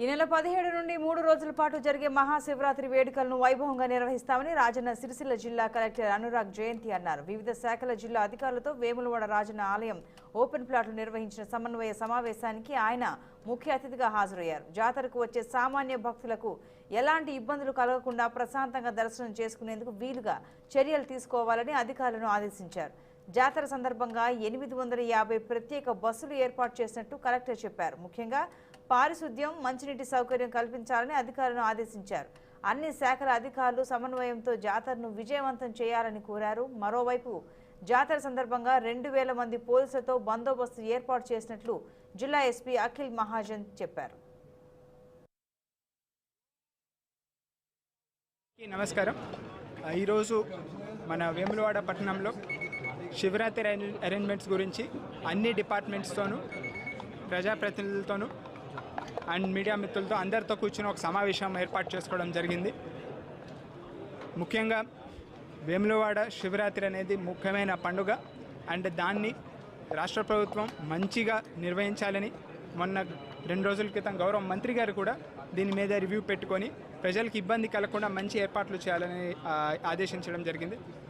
ఈ నెల 17 నుండి 3 రోజుల పాటు జరిగే మహాశివరాత్రి వేడుకలను వైభవంగా నిర్వహిస్తామని రాజన్న సిరిసిల్ల జిల్లా కలెక్టర్ అనురాగ్ జయంతి అన్నారు. వివిధ శాఖల జిల్లా అధికారులతో వేములవాడ రాజన్న ఆలయం ఓపెన్ ప్లాట్లు నిర్వహించిన సమన్వయ సమావేశానికి ఆయన ముఖ్య అతిథిగా హాజరయ్యారు. జాతరకు వచ్చే సామాన్య భక్తులకు ఎలాంటి ఇబ్బందులు కలగకుండా ప్రశాంతంగా దర్శనం చేసుకునేందుకు వీలుగా చర్యలు తీసుకోవాలని అధికారులను ఆదేశించారు. జాతర సందర్భంగా 850 ప్రత్యేక బస్సులు ఏర్పాటు చేసినట్టు కలెక్టర్ చెప్పారు. ముఖ్యంగా పారిశుద్ధ్యం, మంచినీటి సౌకర్యం కల్పించాలని అధికారులను ఆదేశించారు. అన్ని శాఖల అధికారులు సమన్వయంతో జాతరను విజయవంతం చేయాలని కోరారు. మరోవైపు జాతర సందర్భంగా 2000 మంది పోలీసులతో బందోబస్తు ఏర్పాటు చేసినట్లు జిల్లా ఎస్పీ అఖిల్ మహాజన్ చెప్పారు. నమస్కారం. ఈరోజు మన వేములవాడ పట్టణంలో శివరాత్రి అరేంజ్మెంట్స్ గురించి అన్ని డిపార్ట్మెంట్స్తోనూ, ప్రజాప్రతినిధులతోనూ అండ్ మీడియా మిత్రులతో అందరితో కూర్చుని ఒక సమావేశం ఏర్పాటు చేసుకోవడం జరిగింది. ముఖ్యంగా వేములవాడ శివరాత్రి అనేది ముఖ్యమైన పండుగ అండ్ దాన్ని రాష్ట్ర ప్రభుత్వం మంచిగా నిర్వహించాలని మొన్న 2 రోజుల క్రితం గౌరవ మంత్రి గారు కూడా దీని మీద రివ్యూ పెట్టుకొని ప్రజలకు ఇబ్బంది కలగకుండా మంచి ఏర్పాట్లు చేయాలని ఆదేశించడం జరిగింది.